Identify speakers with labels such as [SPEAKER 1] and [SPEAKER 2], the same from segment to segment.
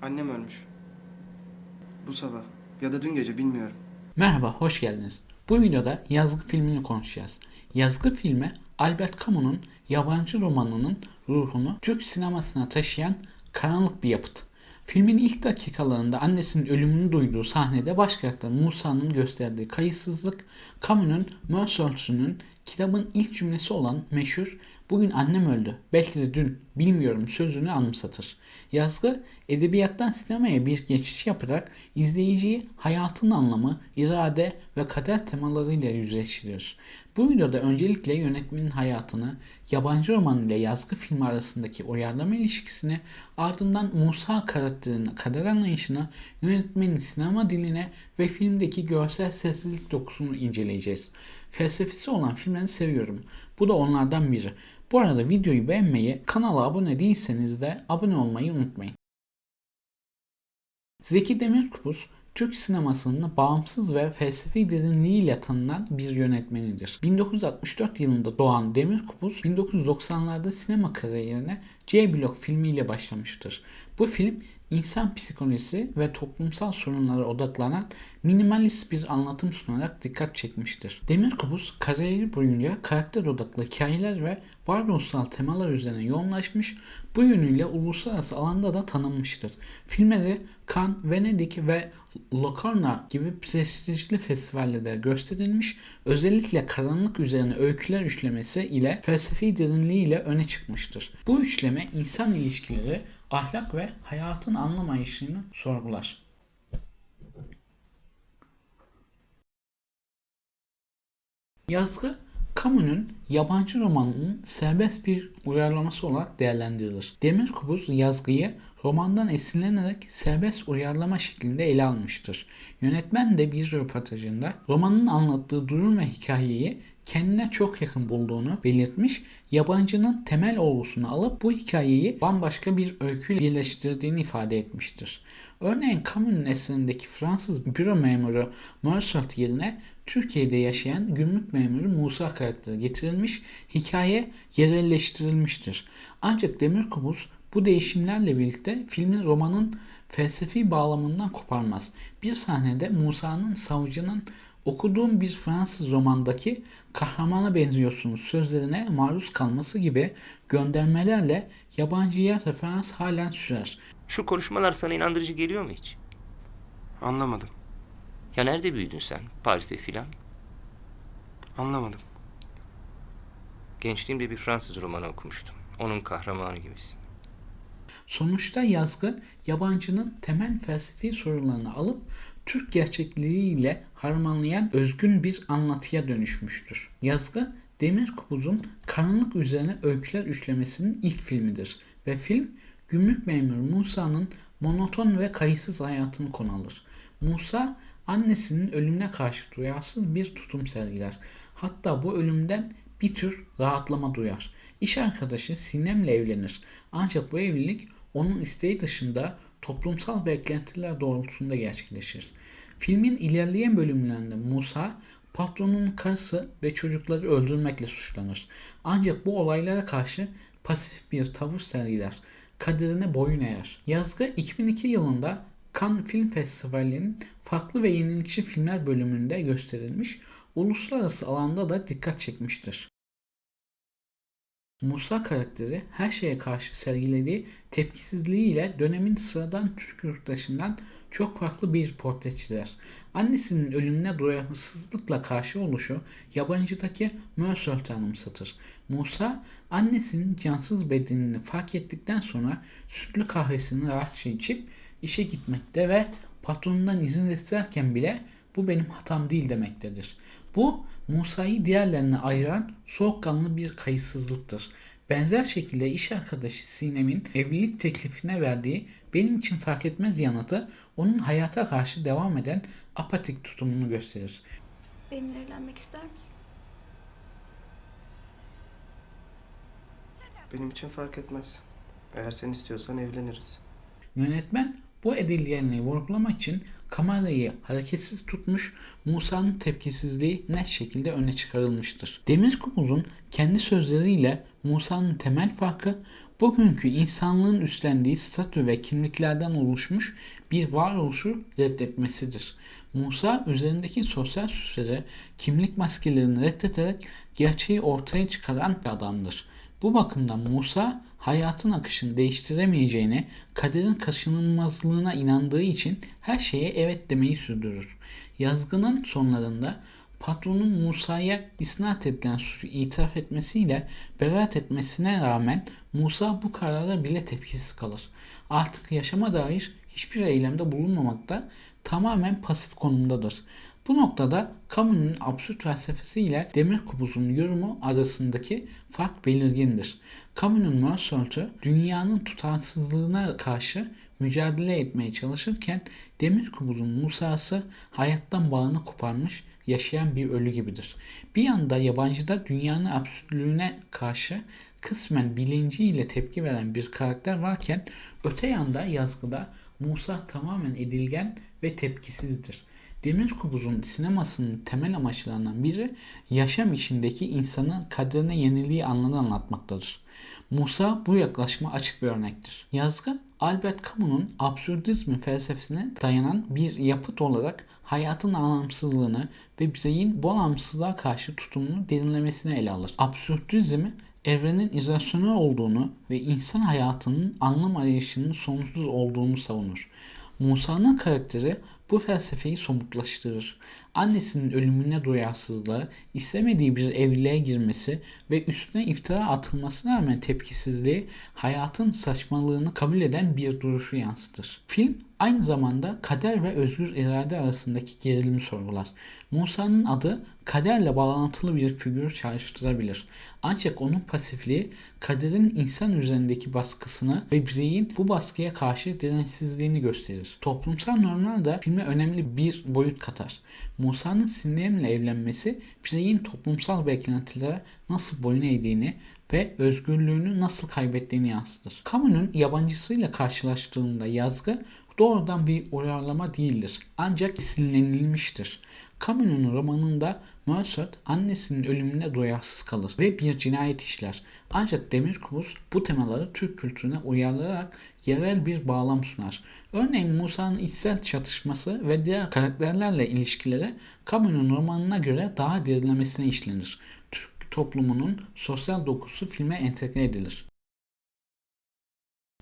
[SPEAKER 1] Annem ölmüş. Bu sabah ya da dün gece bilmiyorum.
[SPEAKER 2] Merhaba, hoş geldiniz. Bu videoda Yazgı filmini konuşacağız. Yazgı filmi, Albert Camus'un yabancı romanının ruhunu Türk sinemasına taşıyan karanlık bir yapıt. Filmin ilk dakikalarında annesinin ölümünü duyduğu sahnede baş karakter Musa'nın gösterdiği kayıtsızlık, Camus'un Meursault'ünün kitabın ilk cümlesi olan meşhur "Bugün annem öldü, belki de dün, bilmiyorum" sözünü anımsatır. Yazgı, edebiyattan sinemaya bir geçiş yaparak izleyiciyi hayatın anlamı, irade ve kader temalarıyla yüzleştiriyor. Bu videoda öncelikle yönetmenin hayatını, yabancı roman ile yazgı filmi arasındaki uyarlama ilişkisini, ardından Musa karakterinin kader anlayışını, yönetmenin sinema diline ve filmdeki görsel sessizlik dokusunu inceleyeceğiz. Felsefesi olan filmleri seviyorum. Bu da onlardan biri. Bu arada videoyu beğenmeyi, kanala abone değilseniz de abone olmayı unutmayın. Zeki Demirkubuz, Türk sinemasının bağımsız ve felsefi derinliğiyle tanınan bir yönetmenidir. 1964 yılında doğan Demirkubuz, 1990'larda sinema kariyerine C Blok filmiyle başlamıştır. Bu film, insan psikolojisi ve toplumsal sorunlara odaklanan minimalist bir anlatım sunarak dikkat çekmiştir. Demirkubuz, kariyeri boyunca karakter odaklı hikayeler ve varoluşsal temalar üzerine yoğunlaşmış, bu yönüyle uluslararası alanda da tanınmıştır. Filmleri Cannes, Venedik ve Locarno gibi prestijli festivallerde gösterilmiş, özellikle karanlık üzerine öyküler üçlemesi ile felsefi derinliği ile öne çıkmıştır. Bu üçleme insan ilişkileri, ahlak ve hayatın anlamayışını sorgular. Yazgı, Camus'un yabancı romanının serbest bir uyarlaması olarak değerlendirilir. Demirkubuz yazgıyı romandan esinlenerek serbest uyarlama şeklinde ele almıştır. Yönetmen de bir röportajında romanın anlattığı durum ve hikayeyi kendine çok yakın bulduğunu belirtmiş, yabancının temel olgusunu alıp bu hikayeyi bambaşka bir öyküyle birleştirdiğini ifade etmiştir. Örneğin Camus'un eserindeki Fransız büro memuru Meursault yerine Türkiye'de yaşayan gümrük memuru Musa karakteri getirilmiş, hikaye yerelleştirilmiştir. Ancak Demirkubuz bu değişimlerle birlikte filmin romanın felsefi bağlamından koparmaz. Bir sahnede Musa'nın savcının "okuduğum bir Fransız romandaki kahramana benziyorsunuz" sözlerine maruz kalması gibi göndermelerle yabancıya referans halen sürer.
[SPEAKER 3] Şu konuşmalar sana inandırıcı geliyor mu hiç?
[SPEAKER 1] Anlamadım.
[SPEAKER 3] Ya nerede büyüdün sen? Paris'te filan.
[SPEAKER 1] Anlamadım.
[SPEAKER 3] Gençliğimde bir Fransız romanı okumuştum. Onun kahramanı gibisin.
[SPEAKER 2] Sonuçta yazgı, yabancının temel felsefi sorularını alıp Türk gerçekliğiyle harmanlayan özgün bir anlatıya dönüşmüştür. Yazgı, Demirkubuz'un karanlık üzerine öyküler üçlemesinin ilk filmidir ve film, gümrük memuru Musa'nın monoton ve kayıtsız hayatını konu alır. Musa, annesinin ölümüne karşı duyarsız bir tutum sergiler. Hatta bu ölümden bir tür rahatlama duyar. İş arkadaşı Sinem'le evlenir. Ancak bu evlilik onun isteği dışında toplumsal beklentiler doğrultusunda gerçekleşir. Filmin ilerleyen bölümlerinde Musa, patronun karısı ve çocukları öldürmekle suçlanır. Ancak bu olaylara karşı pasif bir tavır sergiler. Kaderine boyun eğer. Yazgı 2002 yılında Cannes Film Festivali'nin farklı ve yenilikçi filmler bölümünde gösterilmiş, uluslararası alanda da dikkat çekmiştir. Musa karakteri her şeye karşı sergilediği tepkisizliğiyle dönemin sıradan Türk yurttaşından çok farklı bir portre çizer. Annesinin ölümüne duyarsızlıkla karşı oluşu yabancıdaki Meursault'u anımsatır. Musa, annesinin cansız bedenini fark ettikten sonra sütlü kahvesini rahatça içip işe gitmekte ve patronundan izin isterken bile "bu benim hatam değil" demektedir. Bu, Musa'yı diğerlerine ayıran soğukkanlı bir kayıtsızlıktır. Benzer şekilde iş arkadaşı Sinem'in evlilik teklifine verdiği "benim için fark etmez" yanıtı onun hayata karşı devam eden apatik tutumunu gösterir.
[SPEAKER 4] Benimle evlenmek ister misin?
[SPEAKER 1] Benim için fark etmez. Eğer sen istiyorsan evleniriz.
[SPEAKER 2] Yönetmen Bu edilgenliği vurgulamak için kamerayı hareketsiz tutmuş, Musa'nın tepkisizliği net şekilde öne çıkarılmıştır. Demirkubuz'un kendi sözleriyle Musa'nın temel farkı bugünkü insanlığın üstlendiği statü ve kimliklerden oluşmuş bir varoluşu reddetmesidir. Musa üzerindeki sosyal süsleri, kimlik maskelerini reddederek gerçeği ortaya çıkaran bir adamdır. Bu bakımdan Musa hayatın akışını değiştiremeyeceğine, kaderin kaçınılmazlığına inandığı için her şeye evet demeyi sürdürür. Yazgının sonlarında patronun Musa'ya isnat edilen suçu itiraf etmesiyle beraat etmesine rağmen Musa bu karara bile tepkisiz kalır. Artık yaşama dair hiçbir eylemde bulunmamakta, tamamen pasif konumdadır. Bu noktada Camus'un absürt felsefesi ile Demirkubuz'un yorumu arasındaki fark belirgindir. Camus'un Meursault'u dünyanın tutarsızlığına karşı mücadele etmeye çalışırken Demirkubuz'un Musa'sı hayattan bağını koparmış, yaşayan bir ölü gibidir. Bir yanda yabancıda dünyanın absürtlüğüne karşı kısmen bilinciyle tepki veren bir karakter varken öte yanda yazgıda Musa tamamen edilgen ve tepkisizdir. Demirkubuz'un sinemasının temel amaçlarından biri yaşam içindeki insanın kaderine yeniliği anlamını anlatmaktadır. Musa bu yaklaşıma açık bir örnektir. Yazgı, Albert Camus'un absürdizm felsefesine dayanan bir yapıt olarak hayatın anlamsızlığını ve bireyin bu anlamsızlığa karşı tutumunu derinlemesine ele alır. Absürdizmi, evrenin izolasyonel olduğunu ve insan hayatının anlam arayışının sonsuz olduğunu savunur. Musa'nın karakteri bu felsefeyi somutlaştırır. Annesinin ölümüne duyarsızlığı, istemediği bir evliliğe girmesi ve üstüne iftira atılmasına rağmen tepkisizliği hayatın saçmalığını kabul eden bir duruşu yansıtır. Film aynı zamanda kader ve özgür irade arasındaki gerilimi sorgular. Musa'nın adı kaderle bağlantılı bir figür çağrıştırabilir. Ancak onun pasifliği kaderin insan üzerindeki baskısını ve bireyin bu baskıya karşı dirençsizliğini gösterir. Toplumsal normlar da filme önemli bir boyut katar. Musa'nın Cinder'le evlenmesi bireyin toplumsal beklentilere nasıl boyun eğdiğini ve özgürlüğünü nasıl kaybettiğini yansıtır. Camus'un yabancısıyla karşılaştığında yazgı doğrudan bir uyarlama değildir. Ancak esinlenilmiştir. Camus'un romanında Meursault annesinin ölümüne duyarsız kalır ve bir cinayet işler. Ancak Demirkubuz bu temaları Türk kültürüne uyarlayarak yerel bir bağlam sunar. Örneğin Musa'nın içsel çatışması ve diğer karakterlerle ilişkileri Camus'un romanına göre daha derinlemesine işlenir. Türk toplumunun sosyal dokusu filme entegre edilir.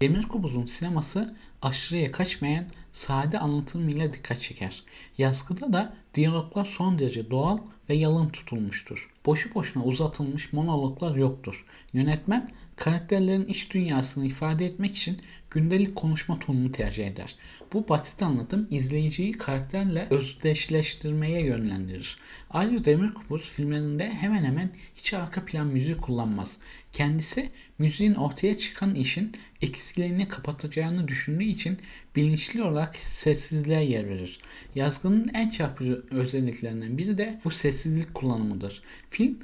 [SPEAKER 2] Demirkubuz'un sineması aşırıya kaçmayan sade anlatımıyla dikkat çeker. Yazgıda da diyaloglar son derece doğal ve yalın tutulmuştur. Boşu boşuna uzatılmış monologlar yoktur. Yönetmen karakterlerin iç dünyasını ifade etmek için gündelik konuşma tonunu tercih eder. Bu basit anlatım izleyiciyi karakterle özdeşleştirmeye yönlendirir. Ayrıca Demirkubuz filmlerinde hemen hemen hiç arka plan müziği kullanmaz. Kendisi müziğin ortaya çıkan işin eksiklerini kapatacağını düşündüğü için bilinçli olarak sessizliğe yer verir. Yazgının en çarpıcı özelliklerinden biri de bu sessizlik kullanımıdır. Film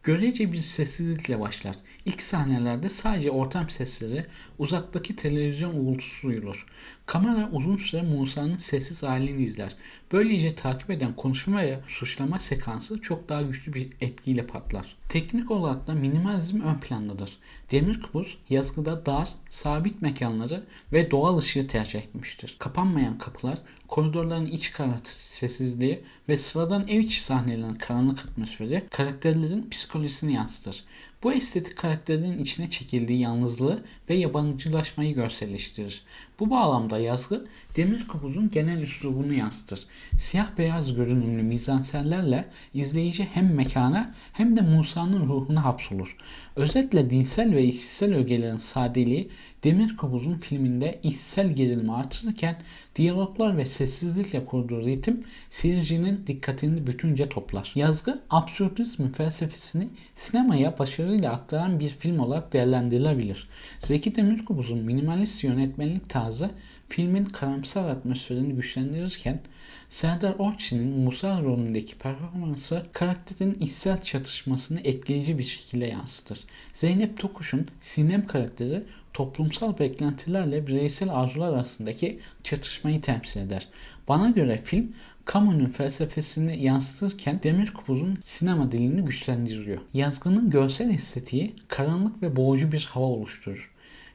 [SPEAKER 2] görece bir sessizlikle başlar. İlk sahnelerde sadece ortam sesleri, uzaktaki televizyon uğultusu duyulur. Kamera uzun süre Musa'nın sessiz halini izler. Böylece takip eden konuşma ve suçlama sekansı çok daha güçlü bir etkiyle patlar. Teknik olarak da minimalizm ön plandadır. Demirkubuz yazgıda dar, sabit mekanları ve doğal ışığı tercih etmiştir. Kapanmayan kapılar, koridorların iç sessizliği ve sıradan ev içi sahnelerin karanlık atmosferi karakterlerin psikolojisini yansıtır. Bu estetik karakterlerin içine çekildiği yalnızlığı ve yabancılaşmayı görselleştirir. Bu bağlamda yazgı Demirkubuz'un genel üslubunu yansıtır. Siyah beyaz görünümlü mizansenlerle izleyici hem mekana hem de Musa'nın ruhuna hapsolur. Özetle dinsel ve içsel ögelerin sadeliği Demirkubuz'un filminde içsel gerilimi artırırken diyaloglar ve sessizlikle kurduğu ritim seyircinin dikkatini bütünce toplar. Yazgı, absürdizm felsefesini sinemaya başarıyla aktaran bir film olarak değerlendirilebilir. Zeki Demirkubuz'un minimalist yönetmenlik tarzı filmin karamsar atmosferini güçlendirirken Serdar Orçun'un Musa rolündeki performansı karakterin içsel çatışmasını etkileyici bir şekilde yansıtır. Zeynep Tokuş'un Sinem karakteri toplumsal beklentilerle bireysel arzular arasındaki çatışmayı temsil eder. Bana göre film Camus'un felsefesini yansıtırken Demirkubuz'un sinema dilini güçlendiriyor. Yazgının görsel estetiği karanlık ve boğucu bir hava oluşturur.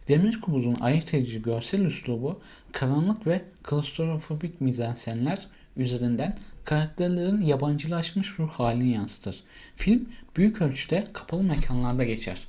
[SPEAKER 2] Demirkubuz'un ayırt edici görsel üslubu karanlık ve klostrofobik mizansenler üzerinden karakterlerin yabancılaşmış ruh halini yansıtır. Film büyük ölçüde kapalı mekanlarda geçer.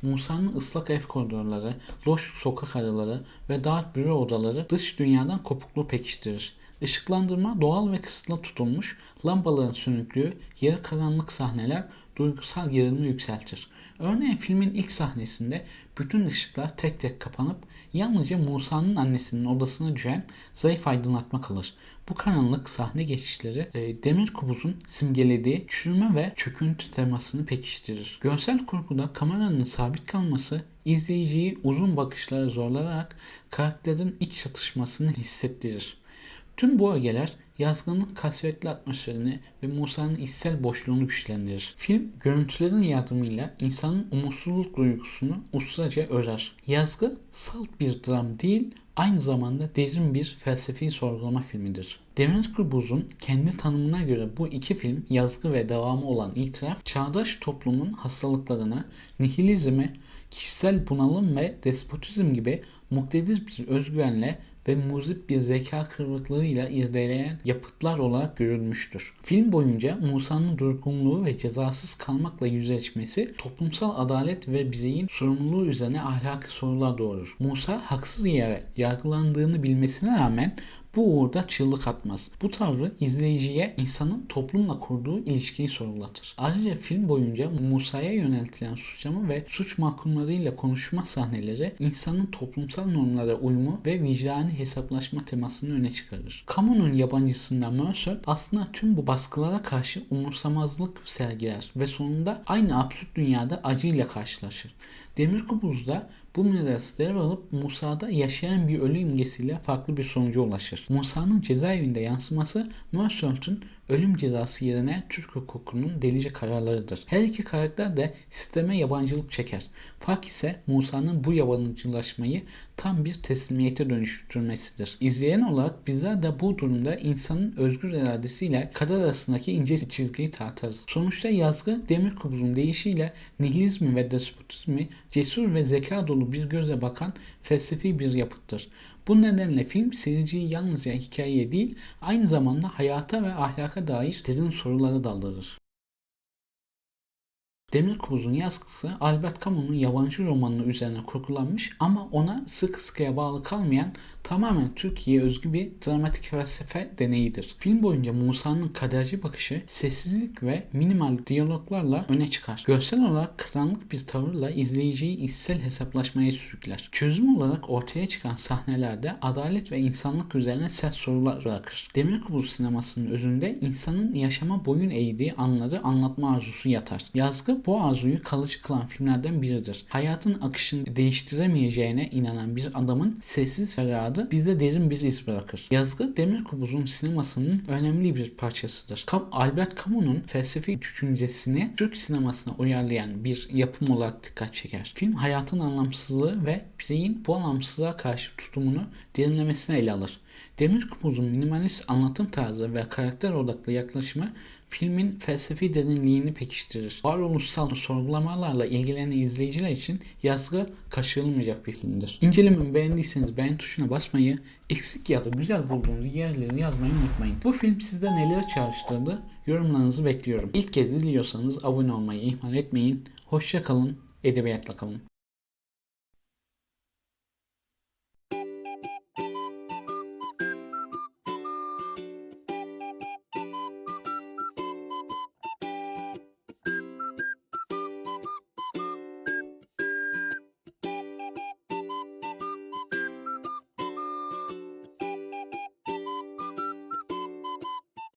[SPEAKER 2] Musa'nın ıslak ev koridorları, loş sokak araları ve dar büro odaları dış dünyadan kopukluğu pekiştirir. Işıklandırma doğal ve kısıtlı tutulmuş, lambaların sönüklüğü, yarı karanlık sahneler duygusal gerilimi yükseltir. Örneğin filmin ilk sahnesinde bütün ışıklar tek tek kapanıp yalnızca Musa'nın annesinin odasına düşen zayıf aydınlatma kalır. Bu karanlık sahne geçişleri Demirkubuz'un simgelediği çürüme ve çöküntü temasını pekiştirir. Görsel kurguda kameranın sabit kalması izleyiciyi uzun bakışlara zorlayarak karakterin iç çatışmasını hissettirir. Tüm bu ögeler yazgının kasvetli atmosferini ve Musa'nın içsel boşluğunu güçlendirir. Film görüntülerin yardımıyla insanın umutsuzluk duygusunu ustaca örer. Yazgı salt bir dram değil, aynı zamanda derin bir felsefi sorgulama filmidir. Demirkubuz'un kendi tanımına göre bu iki film yazgı ve devamı olan İtiraf, çağdaş toplumun hastalıklarını, nihilizmi, kişisel bunalım ve despotizm gibi muktedir bir özgüvenle ve muzip bir zeka kırıklığıyla irdeleyen yapıtlar olarak görülmüştür. Film boyunca Musa'nın durgunluğu ve cezasız kalmakla yüzleşmesi toplumsal adalet ve bireyin sorumluluğu üzerine ahlaki sorular doğurur. Musa haksız yere yargılandığını bilmesine rağmen bu uğurda çığlık atmaz. Bu tavrı izleyiciye insanın toplumla kurduğu ilişkiyi sorgulatır. Ayrıca film boyunca Musa'ya yöneltilen suçlama ve suç mahkumlarıyla konuşma sahneleri insanın toplumsal normlara uyumu ve vicdani hesaplaşma temasını öne çıkarır. Camus'un yabancısından Mercer aslında tüm bu baskılara karşı umursamazlık sergiler ve sonunda aynı absürt dünyada acıyla karşılaşır. Demirkubuz'da bu mirası devralıp Musa'da yaşayan bir ölü imgesiyle farklı bir sonuca ulaşır. Musa'nın cezaevinde yansıması Mercer'ın ölüm cezası yerine Türk hukukunun delice kararlarıdır. Her iki karakter de sisteme yabancılık çeker. Fark ise Musa'nın bu yabancılaşmayı tam bir teslimiyete dönüştürmesidir. İzleyen olarak bizler de bu durumda insanın özgür iradesiyle kader arasındaki ince çizgiyi tartarız. Sonuçta yazgı Demirkubuz'un deyişiyle nihilizmi ve despotizmi cesur ve zeka dolu bir gözle bakan felsefi bir yapıttır. Bu nedenle film seyirciyi yalnızca hikayeye değil, aynı zamanda hayata ve ahlaka dair derin sorulara daldırır. Demirkubuz'un yazgısı Albert Camus'un yabancı romanı üzerine kurgulanmış ama ona sıkı sıkıya bağlı kalmayan tamamen Türkiye'ye özgü bir dramatik felsefe deneyidir. Film boyunca Musa'nın kaderci bakışı sessizlik ve minimal diyaloglarla öne çıkar. Görsel olarak karanlık bir tavırla izleyiciyi içsel hesaplaşmaya sürükler. Çözüm olarak ortaya çıkan sahnelerde adalet ve insanlık üzerine sert sorular bırakır. Demirkubuz sinemasının özünde insanın yaşama boyun eğdiği anları anlatma arzusu yatar. Yazgı bu arzuyu kalıcı kılan filmlerden biridir. Hayatın akışını değiştiremeyeceğine inanan bir adamın sessiz feryadı bizde derin bir iz bırakır. Yazgı Demirkubuz'un sinemasının önemli bir parçasıdır. Albert Camus'un felsefi düşüncesini Türk sinemasına uyarlayan bir yapım olarak dikkat çeker. Film hayatın anlamsızlığı ve bireyin bu anlamsızlığa karşı tutumunu derinlemesine ele alır. Demirkubuz'un minimalist anlatım tarzı ve karakter odaklı yaklaşımı filmin felsefi derinliğini pekiştirir. Varoluşsal sorgulamalarla ilgilenen izleyiciler için yazgı kaçırılmayacak bir filmdir. İncelememi beğendiyseniz beğen tuşuna basmayı, eksik ya da güzel bulduğunuz yerleri yazmayı unutmayın. Bu film sizde neler çağrıştırdı? Yorumlarınızı bekliyorum. İlk kez izliyorsanız abone olmayı ihmal etmeyin. Hoşça kalın, edebiyatla kalın.